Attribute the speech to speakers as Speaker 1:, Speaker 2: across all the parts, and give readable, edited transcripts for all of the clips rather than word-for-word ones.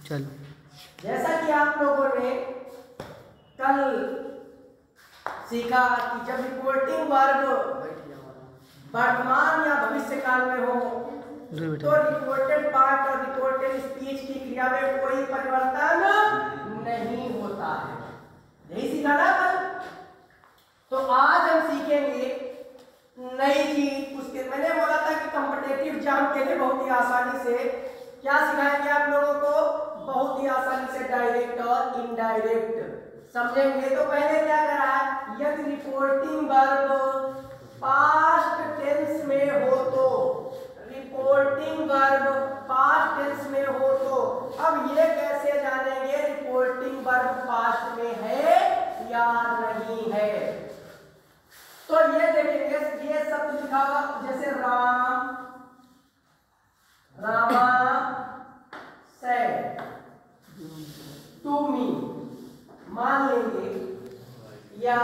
Speaker 1: चलो
Speaker 2: जैसा कि आप लोगों ने कल सीखा कि जब रिपोर्टिंग वर्ब वर्तमान या भविष्य काल में हो तो रिपोर्टेड पार्ट और रिपोर्टेड स्पीच की क्रिया में कोई परिवर्तन नहीं होता है। यही सीखा ना कल। तो आज हम सीखेंगे नई चीज। उसके मैंने बोला था कि कॉम्पिटिटिव एग्जाम के लिए बहुत ही आसानी से क्या सिखाएंगे आप लोगों को, बहुत ही आसानी से डायरेक्ट और इनडायरेक्ट समझेंगे। तो पहले क्या करा है, यदि रिपोर्टिंग वर्ब पास्ट टेंस में हो तो, रिपोर्टिंग वर्ब पास्ट टेंस में हो तो, अब ये कैसे जानेंगे रिपोर्टिंग वर्ब पास्ट में है या नहीं है। तो ये देखेंगे, ये शब्द लिखा हुआ जैसे Ram, Rama said to me, मान लेंगे, या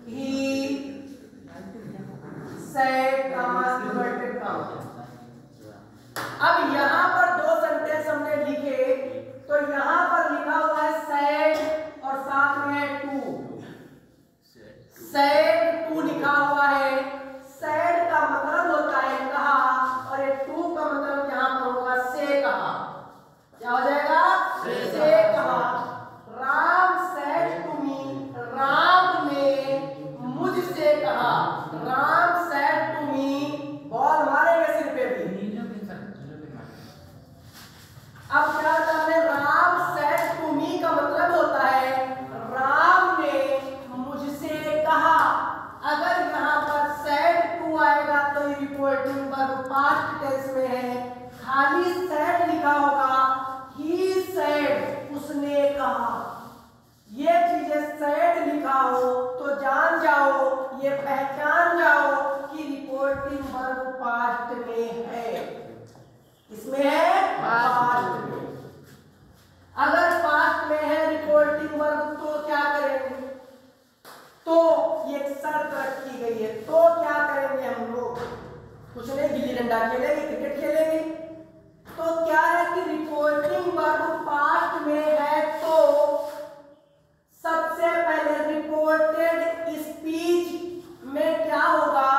Speaker 2: he said inverted comma। अब यहां पर दो सेंटेंस हमने लिखे, तो यहां पर लिखा हुआ है said और साथ में है to। said to लिखा हुआ है, said का मतलब होता है कहा, और ये to का मतलब यहां पर होगा से कहा। क्या हो जाएगा, से कहा। Ram said to me, Ram ने मुझसे कहा। Ram said to me, ball मारेंगे सिर पे भी। अब क्या करते हैं, राम said to me का मतलब होता है राम ने मुझसे कहा। अगर यहाँ पर said to आएगा तो ये रिपोर्टिंग वर्ब पास्ट टेंस में है। खाली said लिखा होगा, he said, उसने कहा। ये चीजें said लिखा हो तो जान जाओ, ये पहचान जाओ कि रिपोर्टिंग वर्ब पास्ट में है। इसमें है पास्ट में। अगर पास्ट में है रिपोर्टिंग वर्ब तो क्या करेंगे, तो ये शर्त रखी गई है। तो क्या करेंगे हम लोग, कुछ नहीं, गिल्ली डंडा खेलेंगे, क्रिकेट खेलेंगे। तो क्या है कि रिपोर्टिंग वर्ब पास्ट में है तो सबसे पहले रिपोर्टेड स्पीच में क्या होगा,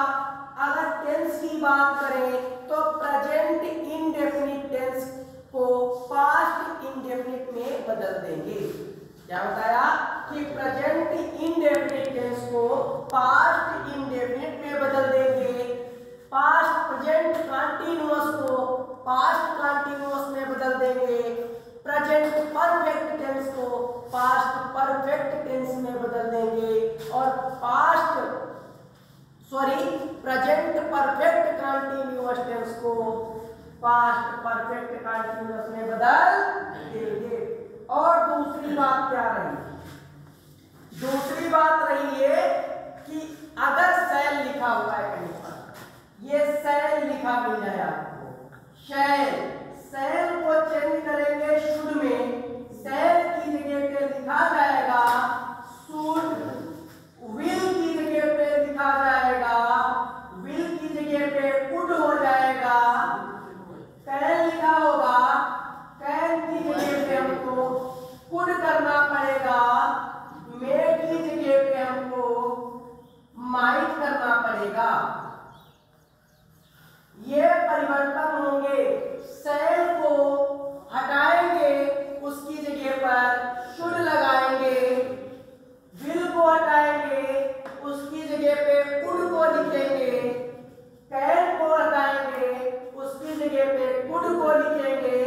Speaker 2: अगर टेंस की बात करें तो प्रेजेंट इंडेफिनिट टेंस को पास्ट इंडेफिनिट में बदल देंगे। क्या बताया कि प्रेजेंट इंडेफिनिट टेंस को पास्ट इंडेफिनिट में बदल देंगे। पास्ट प्रेजेंट कंटीन्यूअस को पास्ट कंटीन्यूअस में बदल देंगे। प्रेजेंट परफेक्ट टेंस को पास्ट परफेक्ट टेंस में बदल देंगे। और प्रेजेंट परफेक्ट कंटीन्यूअस टेंस को पास्ट परफेक्ट कंटीन्यूअस में बदल देंगे। और दूसरी बात क्या रही, दूसरी बात रही है कि अगर सेल लिखा हुआ है कहीं पर, ये सेल लिखा मिल जाए आपको, शैल, सेल को चेंज करेंगे शुड में। सेल की जगह पे लिखा जाएगा शुड, विल की जगह पे लिखा जाएगा, विल की जगह पे कुड हो जाएगा। कैन लिखा होगा, कैन की जगह पे हमको कुड करना पड़ेगा। मे की जगह पे हमको माइट करना पड़ेगा। ये परिवर्तन होंगे। सेल को हटाएंगे, उसकी जगह पर शुड लगाएंगे। विल को हटाएंगे, उसकी जगह पे कुड को लिखेंगे। कैन को हटाएंगे, उसकी जगह पे कुड को लिखेंगे।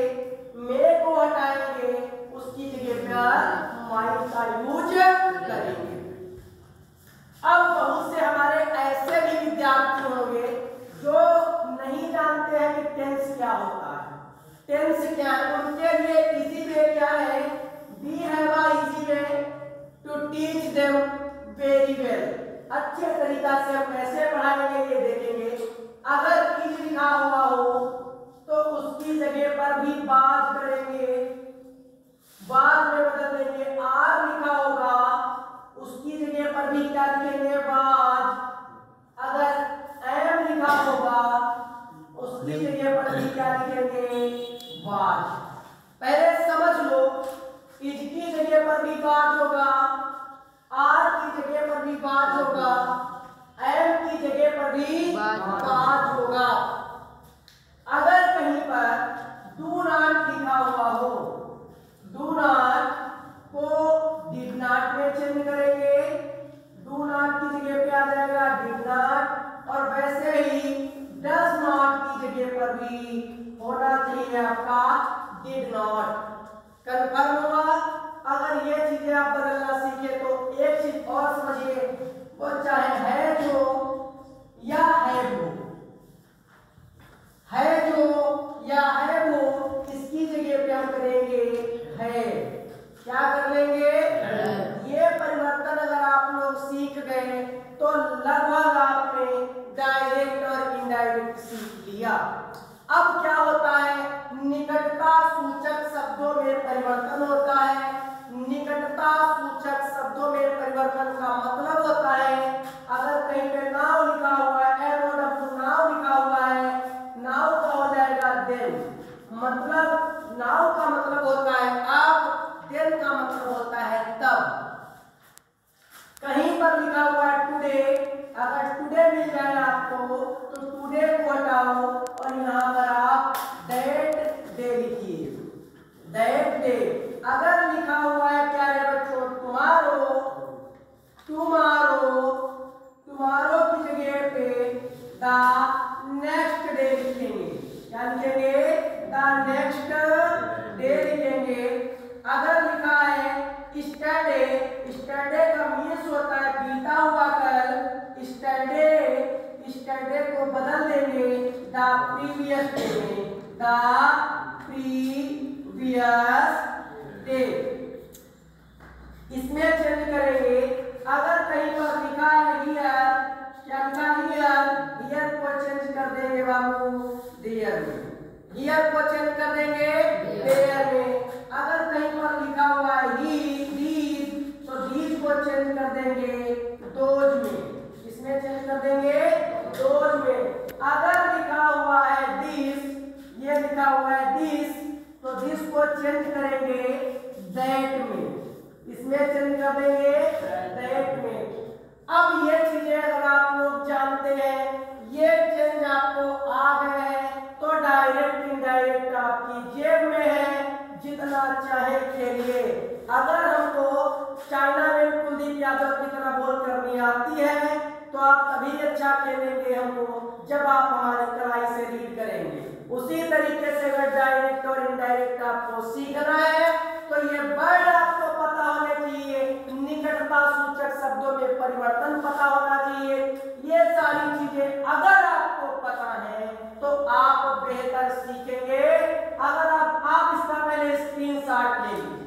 Speaker 2: मे को हटाएंगे, उसकी जगह पर माइट का यूज करेंगे। अब बहुत से हमारे ऐसे भी विद्यार्थी होंगे जो नहीं जानते हैं कि टेंस क्या होता है। टेंस क्या है, उनके लिए इजी वे क्या है, we have a easy way to teach them very well. अच्छे तरीका से हम कैसे पढ़ाएंगे ये देखेंगे। अगर इज लिखा हुआ हो तो उसकी जगह पर भी बात करेंगे, बाद में बदल देंगे। आर लिखा होगा, उसकी जगह पर भी क्या लिखेंगे, बाद। अगर एम लिखा होगा, उसकी जगह पर भी क्या लिखेंगे, बाद। भी बाज होगा। अगर कहीं पर डू नॉट लिखा हुआ हो, डू नॉट को डिड नॉट में चेंज करेंगे, डू नॉट की जगह पे आ जाएगा डिड नॉट, और वैसे ही डज नॉट की जगह पर भी होना चाहिए आपका डिड नॉट। कन्फर्म हुआ? अगर ये चीजें आप बदलना सीखे तो एक चीज और समझिए, वो चाहे है जो या है वो, है जो या है वो, इसकी जगह पे हम करेंगे है। क्या कर लेंगे? ये परिवर्तन अगर आप लोग सीख गए तो लगभग आपने डायरेक्ट और इनडायरेक्ट सीख लिया। अब क्या होता है? निकटता सूचक शब्दों में परिवर्तन होता है। निकटता सूचक शब्दों में परिवर्तन का मतलब होता है, अगर कहीं पे नाउ लिखा हुआ है, NOW नाउ लिखा हुआ है, नाउ का हो जाएगा देन। मतलब नाउ का मतलब होता है अब, देन का मतलब होता है तब। कहीं पर लिखा हुआ है टुडे, अगर टुडे मिल जाए आपको तो टुडे को हटाओ और यहाँ पर आप दैट डे लिखिए, दैट डे। अगर लिखा हुआ है प्यारे बच्चों टुमारो, टुमारो, टुमारो की जगह पे द नेक्स्ट डे लिखेंगे। क्या लिखेंगे? द नेक्स्ट डे लिखेंगे। अगर लिखा है स्टरडे, स्टरडे का मीन्स होता है बीता हुआ कल, स्टरडे, स्टरडे को बदल देंगे द प्रीवियस डे में, द प्रीवियस डे, इसमें चेंज करेंगे। अगर कहीं पर लिखा है हियर, क्या लिखा है हियर, हियर को चेंज कर देंगे बाबू देयर में, हियर को चेंज कर देंगे देयर में। अगर कहीं पर लिखा हुआ है ही, दीज, तो दीज को चेंज कर देंगे दोज में, इसमें चेंज कर देंगे दोज में। अगर लिखा हुआ है दिस, ये लिखा हुआ है दिस, तो दिस को चेंज करेंगे दैट में, इसमें चेंज कर देंगे दैट में। अब ये चीजें अगर आप लोग जानते हैं, ये चेंज आपको आ गए हैं, तो डायरेक्ट इनडायरेक्ट आपकी जेब में है, जितना चाहे खेलिए। अगर हमको चाइना में कुलदीप यादव की तरह बॉल करनी आती है तो आप तभी अच्छा खेलेंगे हमको जब आप हमारी कलाई से रीड करेंगे। उसी तरीके से अगर डायरेक्ट और इनडायरेक्ट आपको सीखना है तो ये वर्ड आपको पता होने चाहिए, निकटता सूचक शब्दों में परिवर्तन पता होना चाहिए। ये सारी चीजें अगर आपको पता है तो आप बेहतर सीखेंगे। अगर आप इसका पहले स्क्रीनशॉट ले लीजिए।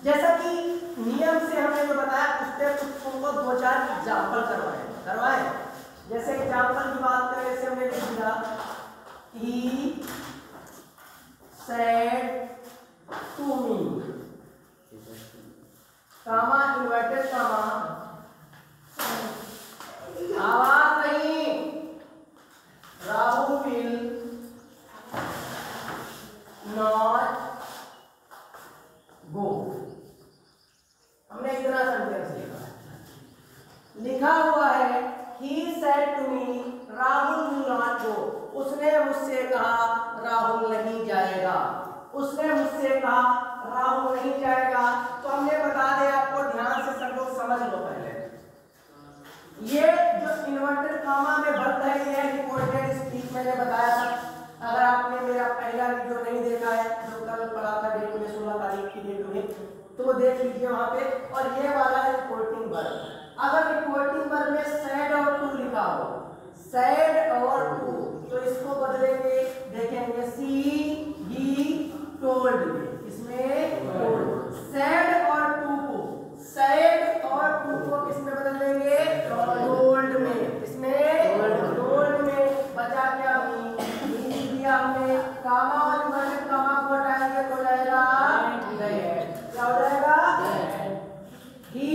Speaker 2: जैसा कि नियम से हमने जो बताया उससे कुछ तुमको दो चार एग्जाम्पल करवाए। जैसे एग्जाम्पल की बात करें, जैसे हमने लिख दिया he said to me, comma inverted comma, आवाज नहीं, राहुल विल नॉट गो। हमने इतना सेंटेंस लिखा हुआ है he said to me Rahul will not go, उसने मुझसे कहा राहुल नहीं जाएगा, उसने मुझसे कहा राहुल नहीं जाएगा। तो हमने बता दिया, आपको ध्यान से सब लोग समझ लो। पहले ये जो इन्वर्टेड कामा में बंद है, ये रिकॉर्डेड स्पीच मैंने बताया था। अगर आपने मेरा पहला वीडियो नहीं देखा है जो कल पढ़ा था डेट में 16 तारीख की डेट में, तो देख लीजिए वहां पे। और ये वाला है रिपोर्टिंग वर्ब। अगर रिपोर्टिंग वर्ब में सैड और टू लिखा हो, सैड और टू, तो इसको बदलेंगे, देखेंगे सी ही टोल्ड में, इसमें टोल्ड। सैड और टू को, सैड और टू को किसमें बदल देंगे? टोल्ड में, इसमें टोल्ड में। बचा क्या? हमने कामा और इन्वर्टेड कामा को हटाएंगे तो जाएगा दैट। क्या हो जाएगा? He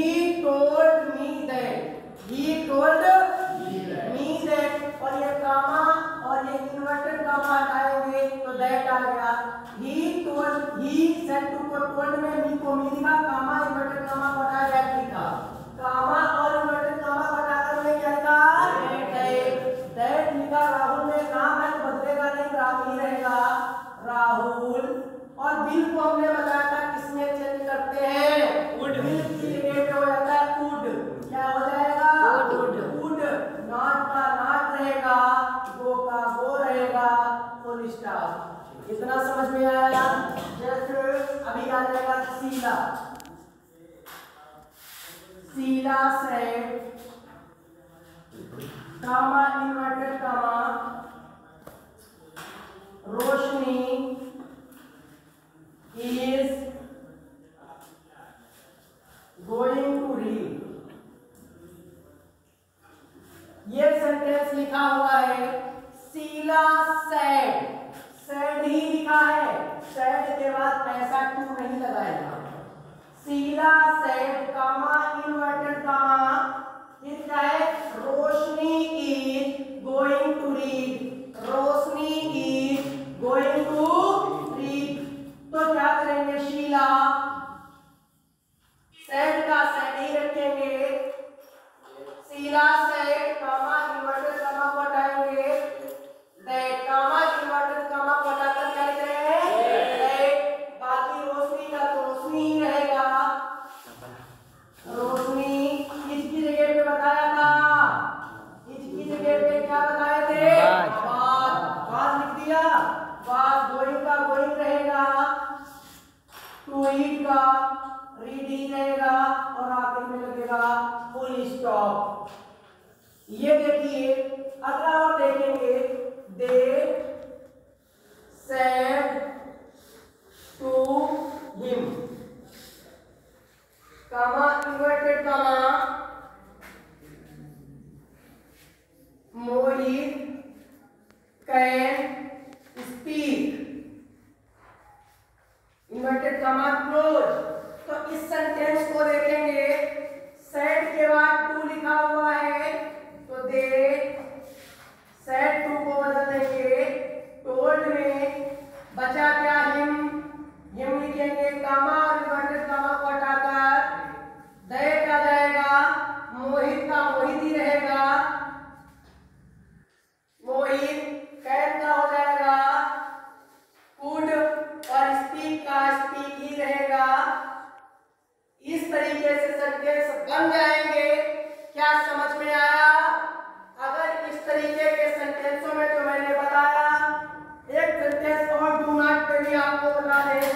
Speaker 2: told me that, he told me that, और ये कामा और ये इन्वर्टेड कामा हटाएंगे तो दैट आ गया। He told, he said to को told में मी को मी लिखा, कामा इन्वर्टेड कामा को हटाया दैट लिखा। कामा और इन्वर्टेड कामा फुल स्टॉप। इतना समझ में आया? जैसे अभी आ जाएगा Sheela, Sheela said comma inverted comma Roshni is going to read। ये सेंटेंस लिखा हुआ है शीला सैड, सैड ही लिखा है, सैड के बाद ऐसा टू नहीं लगाएगा। Sheela said comma inverted comma फिर क्या है Roshni is going to read, Roshni is going to read. तो क्या करेंगे शीला सेड का सेड ही रखेंगे, Sheela said comma inverted comma को हटाएंगे, दैट कामा इन्वर्टेड कामा को हटाकर क्या लिख रहे हैं दैट। बाकी रोशनी का तो रोशनी ही रहेगा, रोशनी इसकी जगह पे बताया था, इसकी जगह पे क्या बताए थे बात लिख दिया, बात गोइंग का गोइंग रहेगा, टू रीड का रीड ही रहेगा और आखिर में लगेगा फुल स्टॉप। ये देखिए अगला और देखेंगे they said to him comma inverted comma Mohit can speak inverted comma close. तो इस सेंटेंस को देखेंगे सेड के बाद टू लिखा हुआ है तो दे सेड टू को बदल देंगे टोल्ड में, बचा क्या हिम, हिम लिखेंगे कामा और इन्वर्टेड कामा को हटाकर दैट आ जाएगा, मोहित का मोहित ही रहेगा, मोहित कैन का हो जाएगा कुड और स्पीक का स्पीक ही रहेगा। इस तरीके से सेंटेंस बन जाएंगे। क्या समझ में आया? अगर इस तरीके के सेंटेंसों में जो मैंने बताया, एक सेंटेंस और डू नॉट पे भी आपको बता दें,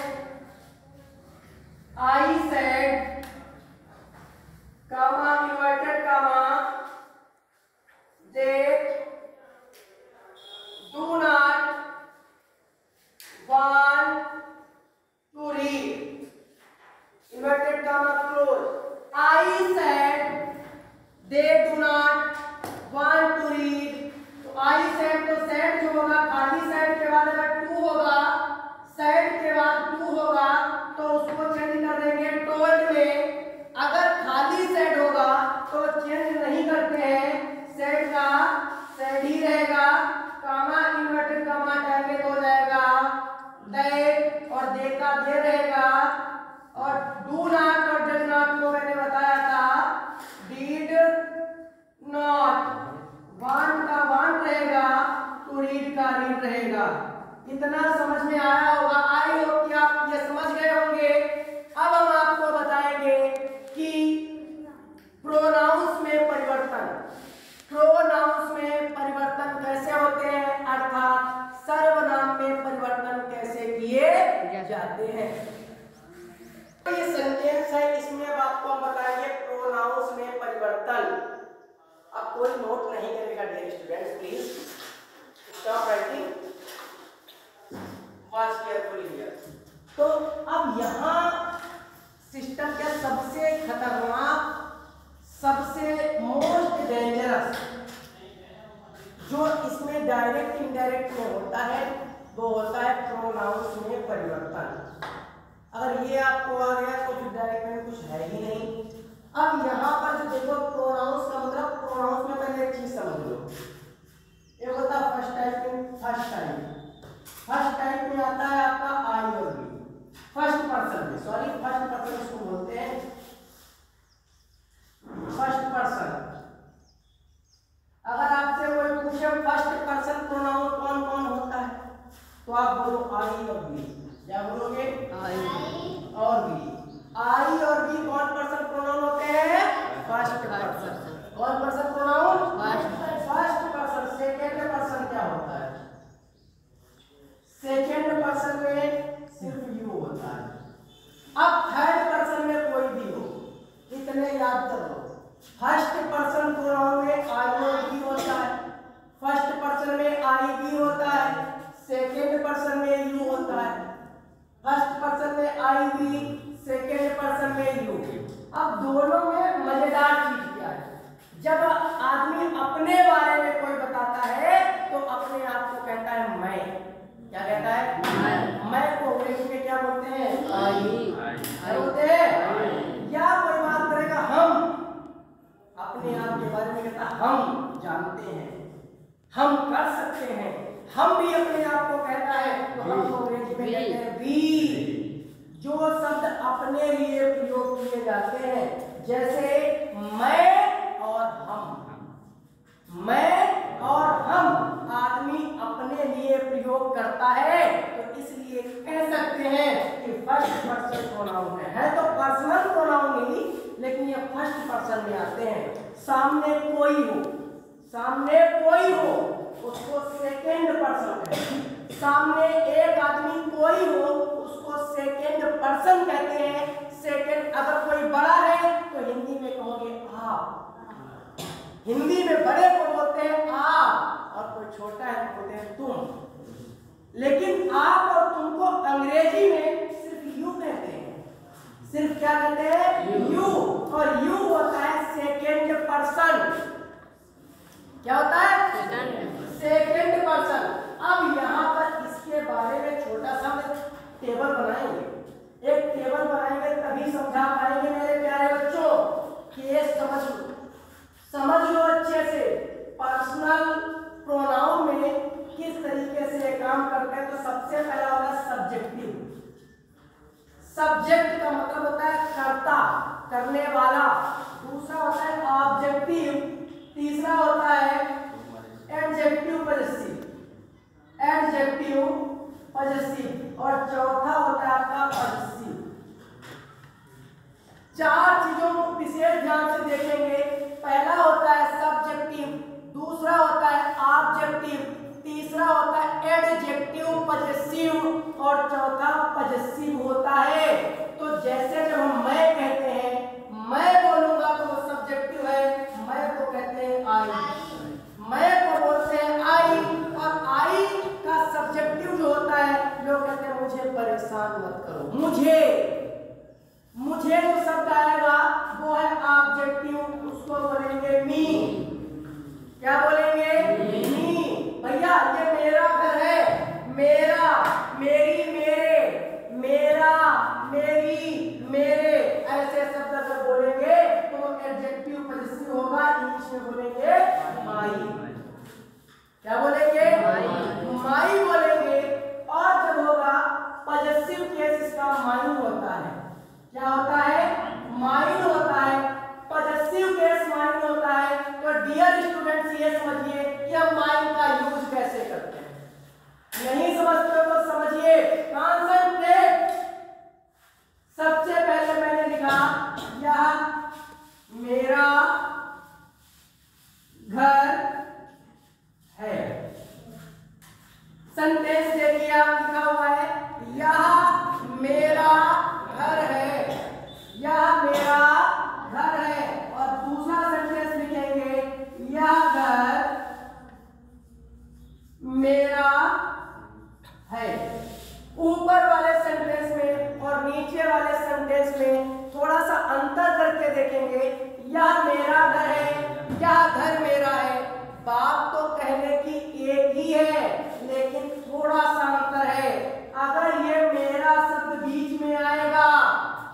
Speaker 2: I said comma inverted comma they do not want to read inverted comma close। I said they do not want to read। तो I said तो said जो होगा खाली said के बाद अगर टू होगा, said के बाद टू होगा तो उसको चेंज कर देंगे told में। अगर खाली said होगा तो चेंज नहीं करते हैं, said का said ही रहेगा, कामा इन्वर्टेड कामा हटाएंगे तो हो जाएगा that और दे का दे रहेगा, और डू नॉट और डज नॉट को मैंने बताया था डीड नॉट, वांट का वांट रहेगा, टू रीड का रीड रहेगा। इतना समझ में आया होगा, आई होप कि आप ये समझ गए होंगे। अब हम आपको बताएंगे कि प्रोनाउंस में परिवर्तन, प्रोनाउंस में परिवर्तन कैसे होते हैं, अर्थात सर्वनाम में परिवर्तन कैसे किए जाते हैं। ये सेंटेंस है, इसमें अब आपको हम बताएंगे प्रोनाउंस में परिवर्तन। अब कोई नोट नहीं करेगा dear students, please stop writing, watch carefully here. तो अब यहाँ सिस्टम का सबसे खतरनाक, सबसे मोस्ट डेंजरस जो इसमें डायरेक्ट इनडायरेक्ट में होता है वो होता है प्रोनाउंस में परिवर्तन। अगर ये आपको आ गया तो फिर डायरेक्ट में कुछ है ही नहीं। अब यहाँ पर जो देखो प्रोनाउंस का मतलब, प्रोनाउंस में पहले एक चीज समझ लो, एक होता है फर्स्ट टाइप में, फर्स्ट टाइप, फर्स्ट टाइप में आता है आपका आई और बी, फर्स्ट पर्सन में, सॉरी फर्स्ट पर्सन इसको बोलते हैं, फर्स्ट पर्सन। अगर आपसे कोई पूछे फर्स्ट पर्सन प्रोनाउन कौन कौन होता है तो आप बोलो आई और बी। क्या बोलोगे? आई और बी। आई और बी कौन पर्सन प्रोनाउन होते हैं? First person. कौन person pronoun? First person. Second person क्या होता है? सकते हैं। हम भी अपने आप को कहता है तो हम अंग्रेजी में कहते हैं वी। जो शब्द अपने लिए प्रयोग किए जाते हैं, जैसे मैं और हम, मैं और हम आदमी अपने लिए प्रयोग करता है, तो इसलिए कह सकते हैं कि फर्स्ट पर्सन प्रोनाउन है तो पर्सनल प्रोनाउन नहीं, लेकिन ये फर्स्ट पर्सन में आते हैं। सामने कोई हो, सामने कोई हो उसको सेकेंड पर्सन कहते हैं। सामने एक आदमी कोई हो उसको सेकेंड पर्सन कहते हैं। सेकेंड, अगर कोई बड़ा है तो हिंदी में कहोगे आप, हिंदी में बड़े को बोलते हैं आप, और कोई छोटा है तो बोलते हैं तुम। लेकिन आप और तुम को अंग्रेजी में सिर्फ यू कहते हैं। सिर्फ क्या कहते हैं? यू। और यू होता है सेकेंड पर्सन। क्या होता है? Second person. अब यहाँ पर इसके बारे में छोटा सा टेबल बनाएंगे, एक टेबल बनाएंगे तभी समझा पाएंगे मेरे प्यारे बच्चों कि ये समझ लो अच्छे से। पर्सनल प्रोनाउन में किस तरीके से ये काम करते हैं, तो सबसे पहला होता है सब्जेक्टिव। सब्जेक्ट का मतलब होता है कर्ता, करने वाला। दूसरा होता है ऑब्जेक्टिव। तीसरा होता है एडजेक्टिव पॉजेसिव, एडजेक्टिव पॉजेसिव, और चौथा होता है आपका पॉजेसिव। चार चीजों को विशेष ध्यान से देखेंगे। पहला होता है सब्जेक्टिव, दूसरा होता है ऑब्जेक्टिव, तीसरा होता है एडजेक्टिव पॉजेसिव, और चौथा पॉजेसिव होता है। तो जैसे जब हम मैं कहते हैं, मैं बोलूंगा तो वो सब्जेक्टिव है, मैं को कहते हैं आई, मैं को बोलते हैं आई, और आई का सब्जेक्टिव जो होता है लोग कहते हैं मुझे परेशान मत करो, मुझे जो शब्द आएगा वो है ऑब्जेक्टिव, उसको बोलेंगे मी। क्या बोलेंगे? मी। भैया ये मेरा घर है, मेरा, मेरी, मेरे, मेरा, मेरी, मेरे, ऐसे शब्द अगर बोलेंगे तो एडजेक्टिव पॉजेसिव होगा। इंग्लिश में बोलेंगे माई। क्या बोलेंगे? माई बोलेंगे। और जब होगा पॉजेसिव केस, इसका माइन होता है। क्या होता है? माइन होता है। पॉजेसिव केस माइन होता है। तो डियर स्टूडेंट्स ये समझिए कि हम माइन का यूज कैसे करते हैं। नहीं समझते तो समझिए। कॉन्सेंट्रेट। सबसे पहले मैंने लिखा यह मेरा घर है। सेंटेंस देखिए आप, लिखा हुआ है यह मेरा घर है, यह मेरा घर है। और दूसरा सेंटेंस लिखेंगे यह घर मेरा है। ऊपर वाले सेंटेंस में और नीचे वाले सेंटेंस में थोड़ा सा अंतर करके देखेंगे। यह मेरा घर है, यह घर मेरा है। बात तो कहने की एक ही है, लेकिन थोड़ा सा अंतर है। अगर ये मेरा शब्द बीच में आएगा,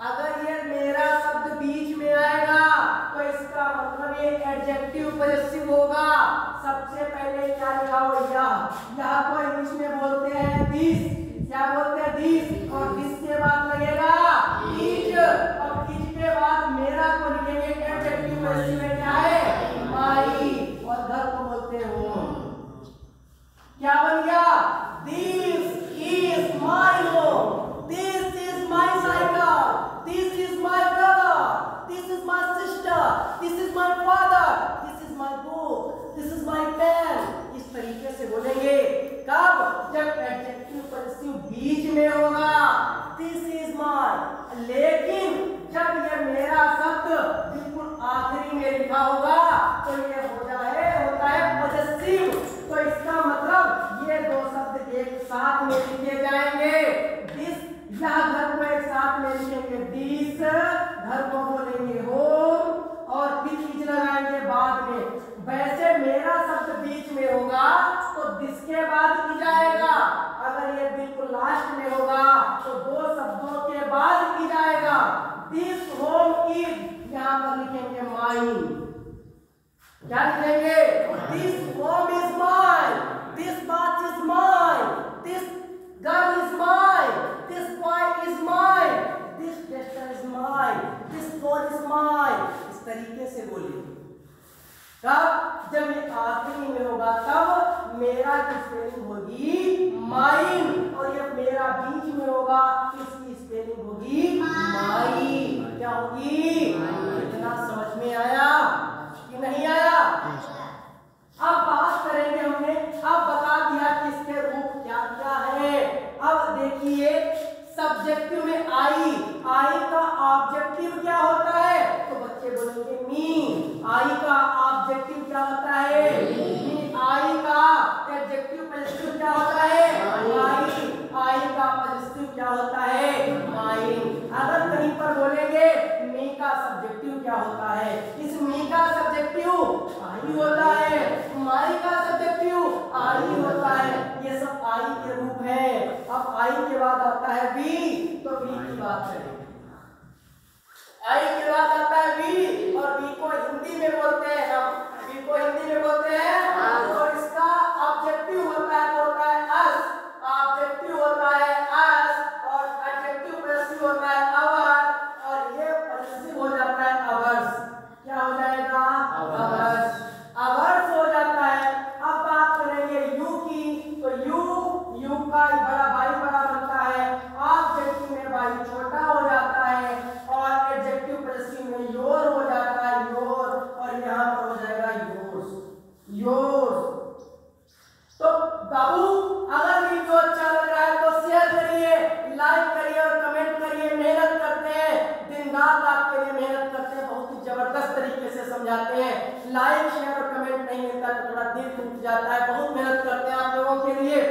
Speaker 2: अगर ये मेरा शब्द बीच में आएगा तो इसका मतलब ये एडजेक्टिव पॉजेसिव होगा। सबसे पहले क्या लिखा हो? यह को इंग्लिश में बोलते हैं दिस। क्या बोलते हैं? दिस। और दिस के बाद लगेगा इज, और इज के बाद मेरा को लिखेंगे एडजेक्टिव पॉजेसिव में क्या है? माई। और घर को बोलते हैं होम। क्या बन गया? This is my home, this is my cycle, this is my brother, this is my sister, this is my father, this is my book, this is my pen. इस तरीके से बोलेंगे। कब? जब एडजेक्टिव पॉजेसिव बीच में होगा, दिस इज माई। लेकिन जब ये मेरा शब्द बिल्कुल आखिरी में लिखा होगा तो ये होता है पॉजेसिव। तो इसका मतलब ये दो शब्द एक साथ में लिखे जाएंगे। दिस, यह घर को एक साथ में लिखेंगे दिस, घर को बोलेंगे होम, और फिर इज लगाएंगे बाद में। वैसे मेरा शब्द बीच में होगा तो दिस के बाद इज आएगा। अगर ये बिल्कुल लास्ट में होगा तो दो शब्दों के बाद इज आएगा। दिस होम इज, यहाँ पर लिखेंगे माइन। क्या लिखेंगे? This home is mine, this होगी माई। क्या होगी? इतना समझ में आया कि नहीं आया? अब बात करेंगे हमने, अब बता दिया कि इसके रूप क्या क्या है। अब देखिए सब्जेक्टिव में आई का ऑब्जेक्टिव क्या होता है? तो बच्चे बोलेंगे मी। आई का ऑब्जेक्टिव क्या होता है? मी। आई का एडजेक्टिव पॉजिटिव क्या होता है? माई। आई का पॉजिटिव क्या होता है? माई। अगर कहीं पर बोलेंगे मी का सब्जेक्टिव क्या होता है? इस मी का सब्जेक्टिव आई होता है, माई का सब्जेक्टिव आई होता है। ये सब आई के रूप है। अब आई के बाद आता है वी, तो वी की बात करेंगे। आई के बाद आता है वी, और वी को हिंदी में बोलते हैं हम, वी को हिंदी में बोलते हैं, और इसका ऑब्जेक्टिव होता है अस। ऑब्जेक्टिव होता है अस, और एडजेक्टिव पॉजिटिव होता है आवर, और ये पॉजिटिव हो जाता है आवर्स। क्या हो जाएगा? आवर्स। आवर्स हो जाता है। अब बात करेंगे यू की, तो यू का बड़ा भाई बड़ा बनता है, ऑब्जेक्टिव में भाई छोटा हो जाता है, और एडजेक्टिव पॉजिटिव में योर हो जाता है, योर, और यहाँ पर हो जाएगा योर्स। योर्स। तो बाबू अगर वीडियो अच्छा लग रहा है तो शेयर करिए, लाइक करिए और कमेंट करिए। मेहनत करते हैं, दिन रात आपके लिए मेहनत करते हैं, बहुत ही जबरदस्त तरीके से समझाते हैं। लाइक शेयर और कमेंट नहीं मिलता तो थोड़ा दिल टूट जाता है। बहुत मेहनत करते हैं आप लोगों के लिए।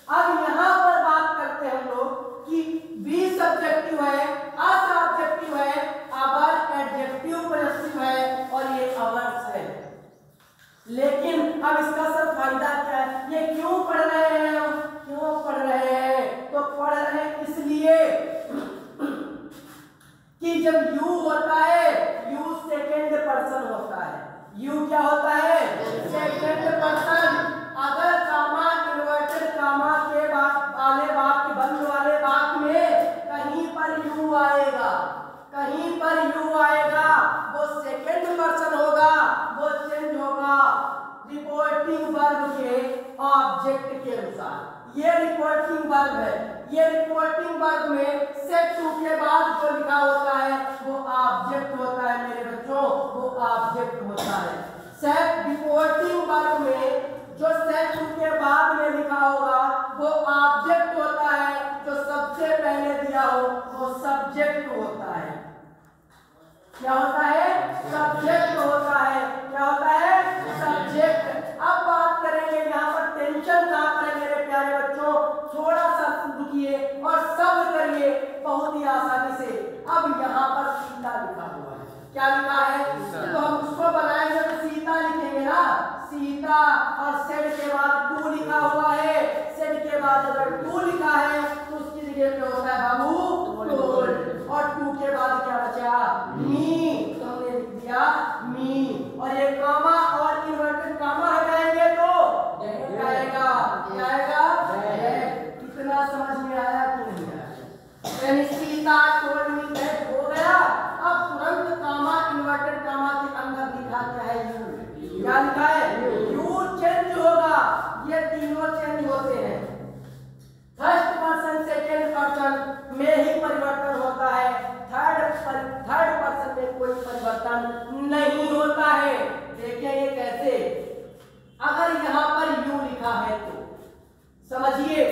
Speaker 2: अब यहाँ पर बात करते हैं हम लोग कि बी सब्जेक्टिव है, अस ऑब्जेक्टिव है, अवर एडजेक्टिव पॉजिटिव है, और ये अवर्स है। लेकिन अब इसका सब फायदा क्या है? ये क्यों पढ़ रहे हैं हम? क्यों पढ़ रहे हैं? तो पढ़ रहे हैं इसलिए कि जब यू होता है, यू सेकेंड पर्सन होता है। यू क्या होता है? Second person. अगर कामा इन्वर्टेड कामा के बाद वाले वाक्य, बंद वाले वाक्य में कहीं पर यू आएगा, कहीं पर यू आएगा, वो सेकेंड पर्सन होगा, वो चेंज होगा रिपोर्टिंग वर्ब के ऑब्जेक्ट के अनुसार। ये रिपोर्टिंग वर्ब है। ये रिपोर्टिंग वर्ब में सेट टू के बाद जो लिखा होता है वो ऑब्जेक्ट होता है मेरे बच्चों, वो ऑब्जेक्ट होता है। सेट रिपोर्टिंग वर्ब में जो सेट टू के बाद में लिखा होगा वो ऑब्जेक्ट होता है, जो सबसे पहले दिया हो वो सब्जेक्ट होता है। क्या होता है? सब्जेक्ट होता है। क्या होता है? सब्जेक्ट। अब बात करेंगे यहाँ पर टेंशन कहाँ पर है मेरे प्यारे बच्चों? थोड़ा सा रुकिए और सब करिए बहुत ही आसानी से। अब यहाँ पर सीता लिखा हुआ है। क्या लिखा है? तो हम उसको बनाएंगे तो सीता लिखेंगे ना, सीता, और सेड के बाद टू लिखा हुआ है। सेड के बाद अगर टू लिखा है तो उसकी जगह पे होता है बाबू टोल्ड, और टू के बाद क्या बचा? मी। तो हमने लिख दिया मी, और ये कामा और इन्वर्टेड कामा हटाएंगे तो आएगा, क्या आएगा? कितना समझ में आया कि नहीं आया? सीता टोल्ड मी दैट हो गया। अब तुरंत कामा इन्वर्टेड कामा के अंदर लिखा क्या है? यू। क्या लिखा है? यू चेंज होगा। ये तीनों चेंज होते हैं। फर्स्ट पर्सन सेकेंड पर्सन में ही परिवर्तन होता है, थर्ड पर्सन में कोई परिवर्तन नहीं होता है। देखिए ये कैसे? अगर यहाँ पर यू लिखा है तो समझिए,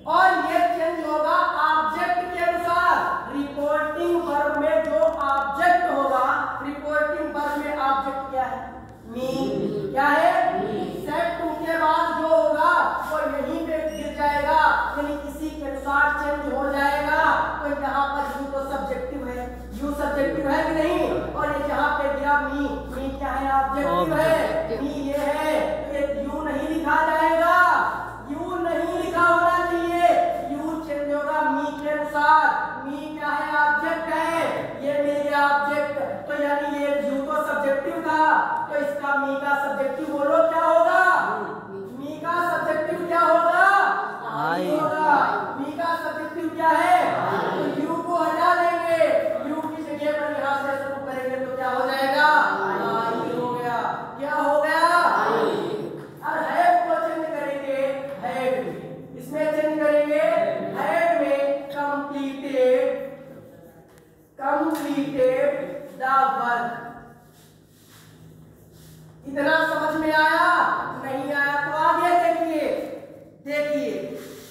Speaker 2: और ये चेंज होगा ऑब्जेक्ट के अनुसार। रिपोर्टिंग वर्ब में जो ऑब्जेक्ट होगा, रिपोर्टिंग वर्ब में ऑब्जेक्ट क्या है? मी। क्या है? सेट टू के बाद जो होगा वो यहीं पे गिर जाएगा, यानी इसी के अनुसार चेंज हो जाएगा। तो यहाँ पर यू तो सब्जेक्टिव है, यू सब्जेक्टिव है कि नहीं? और ये जहाँ पे गिरा मी, मी क्या है? ऑब्जेक्टिव है। मी ये है, तो ये यू नहीं लिखा जाएगा, यू नहीं लिखा होना चाहिए। यू चेंज होगा मी के अनुसार। मी क्या है? ऑब्जेक्ट है। ये मिल गया ऑब्जेक्ट, तो यानी ये यू तो सब्जेक्टिव था, तो इसका मी का सब्जेक्टिव बोलो क्या होगा? मी का सब्जेक्टिव क्या होगा? आई होगा। मी का सब्जेक्टिव क्या है? तो यू को हटा देंगे, यू की जगह पर यहाँ से शुरू करेंगे तो क्या हो जाएगा? आई हो गया। क्या हो गया? और हैड को चेंज करेंगे हैड में, इसमें चेंज करेंगे हैड में कंप्लीटेड completed the work। इतना समझ में आया? नहीं आया तो आगे देखिए।